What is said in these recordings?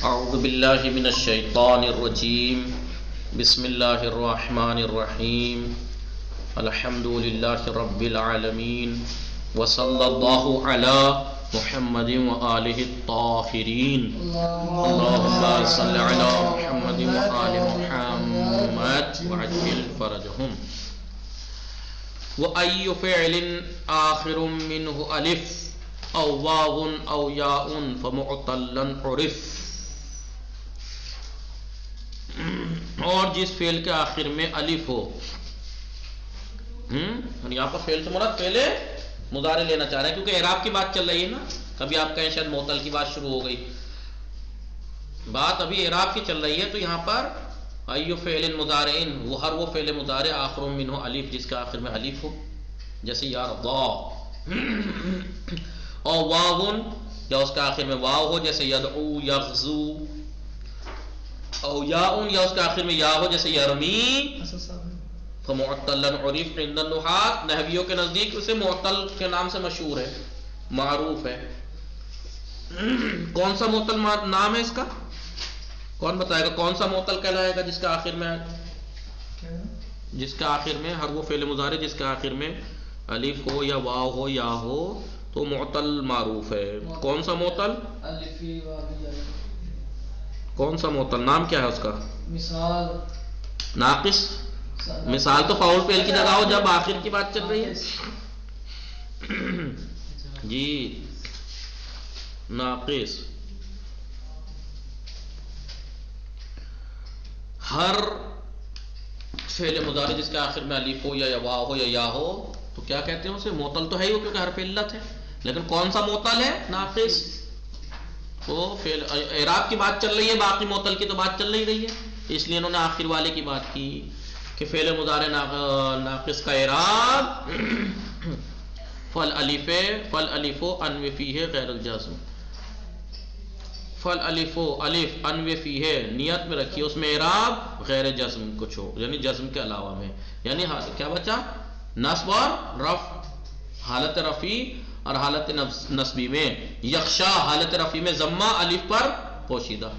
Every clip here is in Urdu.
اعوذ باللہ من الشیطان الرجیم بسم اللہ الرحمن الرحیم الحمد للہ رب العالمین وصلی اللہ علی محمد وآلہ الطاہرین اللہم صل علی محمد وآل محمد وعجل فرجہم وَأَيُّ فِعْلٍ آخِرٌ مِّنْهُ أَلِفٌ أَوْ وَاوٌ أَوْ يَاءٌ فَمُعْتَلًّا عُرِفَ۔ اور جس فعل کے آخر میں الف ہو، اور یہاں پر فعل سے مراد فعل مضارع لینا چاہ رہے ہیں کیونکہ اعراب کی بات چل رہی ہے نا۔ کبھی آپ کہیں شاید معطل کی بات شروع ہو گئی، بات ابھی اعراب کی چل رہی ہے، تو یہاں پر ایو فعل مضارع، وہ ہر وہ فعل مضارع آخر منہ الف جس کے آخر میں الف ہو، جیسے یرضا، اور واو یا اس کے آخر میں واو ہو جیسے یدعو یغزو، او یاء یا اس کے آخر میں یا ہو جیسے یرمی، فمعطلا عرف عند النحاة، نحویوں کے نزدیک اسے معطل کے نام سے مشہور ہے، معروف ہے۔ کون سا معطل نام ہے اس کا؟ کون بتائے گا کون سا معطل کہلائے گا جس کے آخر میں ہر وہ فعل مضارع جس کے آخر میں الف ہو یا واو ہو یا ہو تو معطل معروف ہے۔ کون سا معطل؟ کون سا معطل نام کیا ہے اس کا؟ مثال ناقص۔ مثال تو فاعل فعل کی جگہ ہو جب آخر کی بات چل رہی ہے جی، ناقص۔ ہر فعل مضارع جس کے آخر میں الف ہو یا واو ہو یا ہو تو کیا کہتے ہیں اسے؟ معطل تو ہے ہی وہ، کیونکہ حرف علت ہے، لیکن کون سا معطل ہے؟ ناقص۔ تو فعل اعراب کی بات چل رہی ہے، باقی معطل کی تو بات چل نہیں رہی ہے، اس لیے انہوں نے آخر والے کی بات کی کہ فعل مضارع ناقص کا اعراب فالالف انو فیہ غیر الجزم، فالالف الف انو فیہ نیت میں رکھیے اس میں اعراب غیر جزم کو چھوڑ، یعنی جزم کے علاوہ میں، یعنی کیا بچا؟ نصب اور رفع، حالت رفعی اور حالت نصبی میں یخشا حالت رفعی میں ضمہ الف پر پوشیدہ،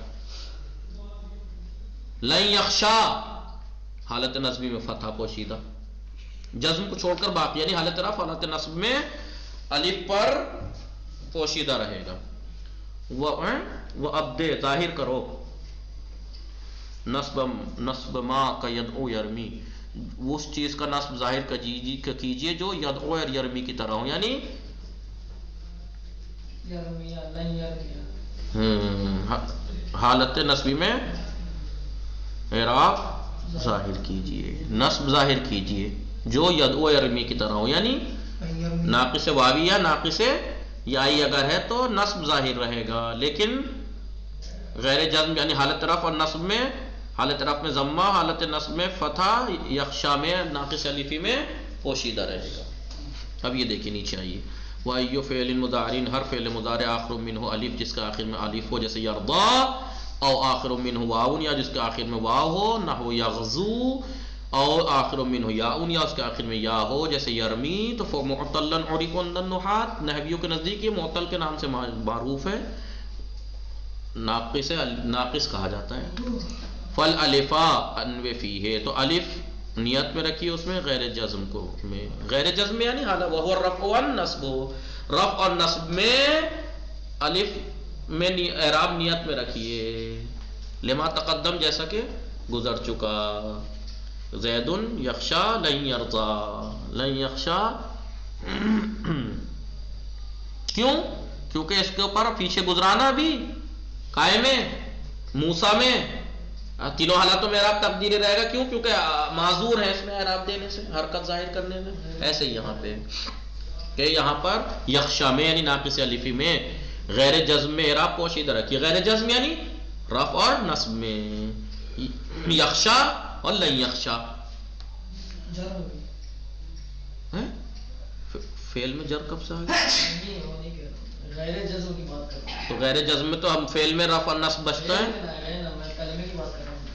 لن یخشا حالت نصبی میں فتحہ پوشیدہ، جزم کو چھوڑ کر باقی یعنی حالت رفع حالت نصب میں الف پر پوشیدہ رہے گا۔ وہ ابدے ظاہر کرو نصب ما کا یدعو یرمی، اس چیز کا نصب ظاہر کیجیے جو یدعو اور یرمی کی طرح ہو، یعنی حالت نصبی میں اعراب ظاہر کیجیے، نصب ظاہر کیجیے جو یدعو یرمی کی طرح ہو، یعنی ناقص واوی یا ناقص یائی اگر ہے تو نصب ظاہر رہے گا، لیکن غیر جزم یعنی حالت رفع اور نصب میں، حالت رفع میں ضمہ، حالت نصب میں فتح، یخشا میں ناقص الفی میں پوشیدہ رہے گا۔ اب یہ دیکھیں نیچے آئیے، وَأَيُّ فِعْلٍ مُضَارِعٍ ہر فعل مضارع آخر منہ الف جس کا آخر میں الف ہو جیسے یرضا، او آخر منہ واو یا جس کے آخر میں واو ہو، نحو یغزو، او آخر منہ یاء یا اس کے آخر میں یا ہو جیسے یرمی، تو فمعطلا عرف عند النحاة، نحویوں کے نزدیک یہ معطل کے نام سے معروف ہے، ناقص کہا جاتا ہے۔ فالالف انو فیہ تو الف نیت میں رکھیے اس میں غیر جزم کو، میں غیر جزم یعنی حالت وہو الرفع والنصب، رفع اور نصب میں الف میں اعراب نیت میں رکھیے، لما تقدم جیسا کہ گزر چکا، زید یخشا لن یرضا، لن یخشا کیوں؟ کیونکہ اس کے اوپر پیچھے گزرانا بھی قائم ہے، موسیٰ میں تینوں حالاتوں میں اعراب تقدیری رہے گا، کیوں؟ کیونکہ معذور ہے اس میں اعراب دینے سے، حرکت ظاہر کرنے میں۔ ایسے ہی یہاں پہ کہ یہاں پر یخشا میں یعنی ناقص الفی میں غیر جزم میں اعراب پوشیدہ رکھیے، غیر جزم یعنی رفع اور نصب میں یخشا اور لن یخشا، فعل میں جر کب سے آ گیا؟ غیر جزم کی بات کر رہا ہوں، تو غیر جزم میں تو ہم فعل میں رفع اور نصب بچتا ہے۔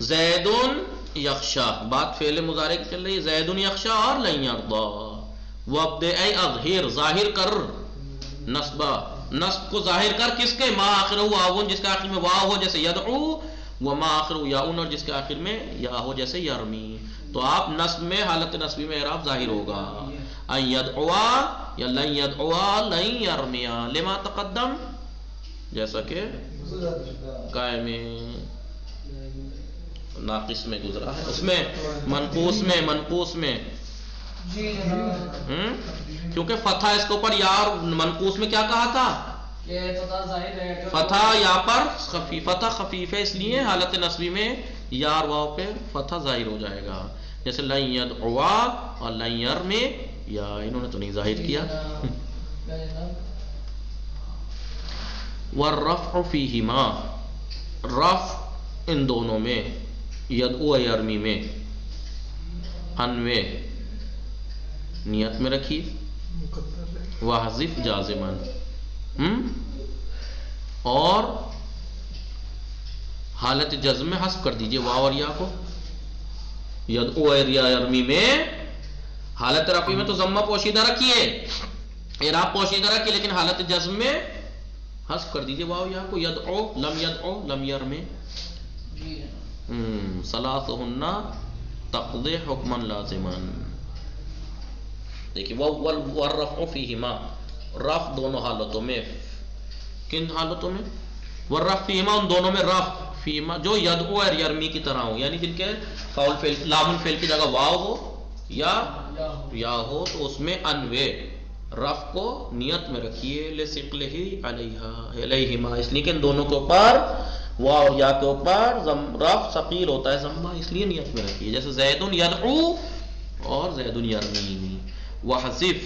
زید یخشا بات فعل مضارع کی چل رہی ہے، زید یخشا اور لن یرضا، وہ ابدے اے اظہر ظاہر کر نصبہ نصب کو ظاہر کر کس کے؟ ما آخر واؤن، جس کے آخر میں واو ہو جیسے یدعو، وما آخر یاؤن، اور جس کے آخر میں یا ہو جیسے یرمی. تو آپ نصب میں حالت نصبی میں اعراب ظاہر ہوگا ان یدعوا یا لن یدعوا لن یرمیا لما تقدم، جیسا کہ قائم ناقص میں گزرا ہے، اس میں منقوص میں جی جناب کیونکہ فتح اس کے اوپر یا، منقوص میں کیا کہا تھا؟ کہ فتح ظاہر ہے، فتح یا پر فتح خفیف ہے، اس لیے حالت نصبی میں یا اور واو پہ فتح ظاہر ہو جائے گا، جیسے لن یدعوا اور لن یرمی، یا انہوں نے تو نہیں ظاہر کیا. والرفع فیہما، رفع ان دونوں میں، یدعو یرمی میں، انوے نیت میں رکھیے، واحذف جازمن، اور حالت جزم میں حذف کر دیجئے واو اور یا کو. یدعو یرمی میں حالت رفعی میں تو ضمہ پوشیدہ رکھیے، اعراب پوشیدہ رکھیے، لیکن حالت جزم میں حذف کر دیجئے واو یا کو. یدعو لم یرمی، ثلاثہن تقضی حکما لازما. دیکھیے والرفع فیہما، رفع دونوں حالتوں میں، کن حالتوں میں؟ والرفع فیہما، ان دونوں میں رفع فیہما جو یدعو اور یرمی کی طرح ہو، یعنی جن کے فاعل فعل لام الفعل کی جگہ واو ہو یا ہو، تو اس میں انوے رفع کو نیت میں رکھیے، لثقلہ علیہما، اس لیے کہ ان دونوں کے اوپر واو اور یا کے اوپر رفع ثقیل ہوتا ہے، ضمہ، اس لیے نیت میں رکھیے، جیسے زید یدعو اور زید یرمی. وحذف،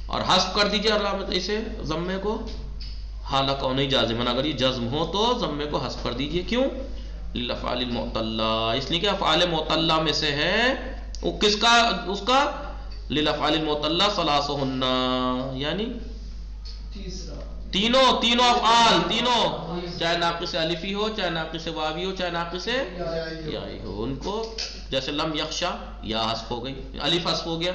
اور حذف کر دیجیے علامت اسے ضمے کو، حالہ کونی جازمن، اگر یہ جزم ہو تو ضمے کو حذف کر دیجیے. کیوں؟ للافعال المعتلہ، اس لیے کہ افعال معتلہ میں سے ہے، وہ کس کا؟ اس کا للافعال المعتلہ ثلاثہن، یعنی تینوں افعال، تینوں، چاہے ناقص الفی ہو، چاہے ناقص واوی ہو، چاہے ناقص یائی ہو، ان کو جیسے لم یخشا یا حذف ہو گئی، الف حذف ہو گیا،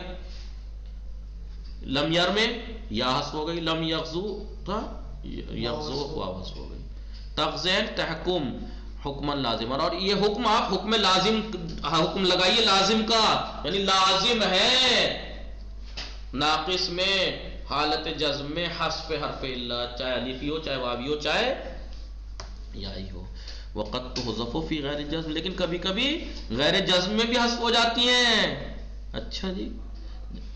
لم یرمی یا حذف ہو گئی، لم یغزو تھا یغزو واو حذف ہو گئی. تغزین تحکم حکما لازم، اور یہ حکم آپ حکم لازم، حکم لگائیے لازم کا، یعنی لازم ہے ناقص میں حالت جزم میں حذف حرف اللہ، چاہے الفی ہو، چاہے واوی ہو، چاہے یائی ہو. وقد تحذف فی غیر جزم، لیکن کبھی کبھی غیر جزم میں بھی حذف ہو جاتی ہیں. اچھا جی،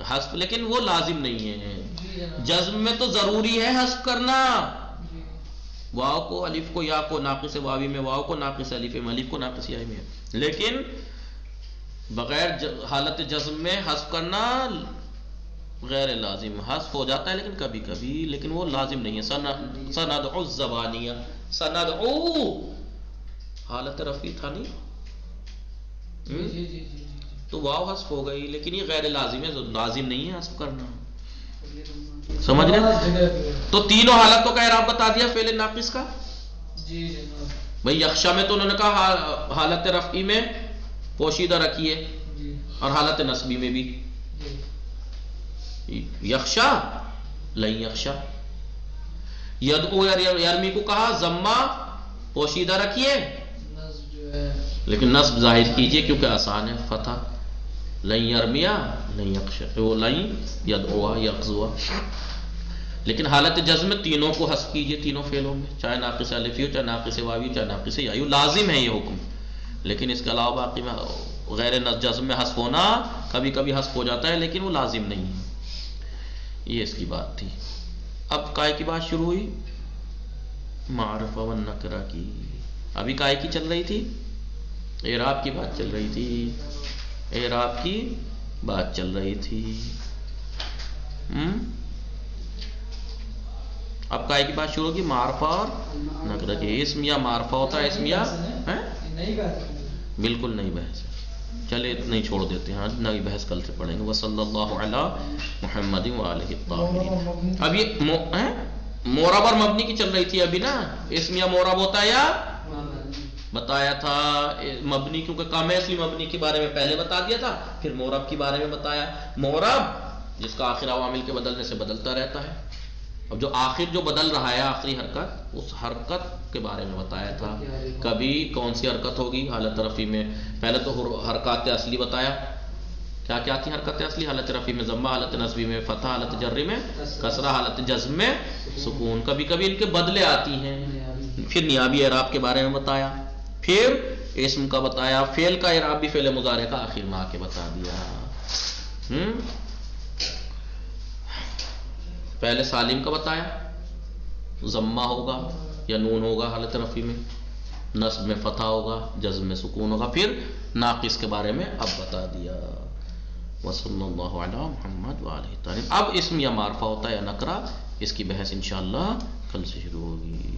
حذف لیکن وہ لازم نہیں ہے، جزم میں تو ضروری ہے حذف کرنا، واو کو الف کو یا کو ناقص واوی میں واو کو، ناقص الف میں الف کو، ناقص یائی میں، لیکن بغیر حالت جزم میں حذف کرنا غیر لازم، حذف ہو جاتا ہے لیکن کبھی کبھی، لیکن وہ لازم نہیں ہے. سندعو الزبانیہ، سندعو حالت رفعی تھا نہیں، تو واو حذف ہو گئی، لیکن یہ غیر لازم ہے، لازم نہیں ہے حذف کرنا. سمجھ رہے؟ تو تینوں حالتوں کا اعراب بتا دیا فعل ناقص کا. بھئی یخشا میں تو انہوں نے کہا حالت رفعی میں پوشیدہ رکھیے، اور حالت نصبی میں بھی. یخشا لن یخشا. یدعو یرمی کو کہا ضمہ پوشیدہ رکھیے، لیکن نصب ظاہر کیجئے کیونکہ آسان ہے، فتح. لن یرمیا لن یخشا، لن یدعوا یغزوا. لیکن حالت جزم میں تینوں کو حذف کیجئے، تینوں فعلوں میں، چاہے ناقص الفی ہو، چاہے ناقص واوی ہو، چاہے ناقص یائی ہو، لازم ہے یہ حکم. لیکن اس کے علاوہ باقی میں غیر جزم میں حذف ہونا کبھی کبھی حذف ہو جاتا ہے، لیکن وہ لازم نہیں ہے. یہ اس کی بات تھی. اب کائے کی بات شروع ہوئی، معرفہ و نکرہ کی. ابھی کائے کی چل رہی تھی، اعراب کی بات چل رہی تھی، اعراب کی بات چل رہی تھی. اب کائے کی بات شروع ہوگی، معرفہ اور نکرہ کی. اسم یا معرفہ ہوتا ہے، اسم یا بالکل نہیں بحث ہے. چلے نہیں چھوڑ دیتے ہیں، نئی بحث کل سے پڑھیں گے. وصلی اللہ علی محمد وآلہ الطاہرین. اب یہ مورب اور مبنی کی چل رہی تھی ابھی نا. اسم یا مورب ہوتا ہے، یا بتایا تھا مبنی، کیونکہ کام ہے، اس لیے مبنی کے بارے میں پہلے بتا دیا تھا، پھر مورب کے بارے میں بتایا. مورب جس کا آخر عوامل کے بدلنے سے بدلتا رہتا ہے، اب جو آخر جو بدل رہا ہے آخری حرکت، اس حرکت کے بارے میں بتایا تھا کبھی کون سی حرکت ہوگی حالت رفع میں. پہلے تو حرکات اصلی بتایا، کیا کیا تھی حرکت اصلی؟ حالت رفع میں ضمہ، حالت نصبی میں فتح، حالت جر میں کسرہ، حالت جزم میں سکون. کبھی کبھی ان کے بدلے آتی ہیں. پھر نیابی اعراب کے بارے میں بتایا، پھر اسم کا بتایا، فعل کا اعراب بھی فعل مضارع کا آخر میں آ کے بتا دیا. پہلے سالم کا بتایا، ضمہ ہوگا یا نون ہوگا حالت رفع میں، نصب میں فتح ہوگا، جزم میں سکون ہوگا. پھر ناقص کے بارے میں اب بتا دیا. وصلی اللہ علی محمد وآلہ الطاہرین. اب اسم یا معرفہ ہوتا ہے یا نکرہ، اس کی بحث انشاءاللہ کل سے شروع ہوگی.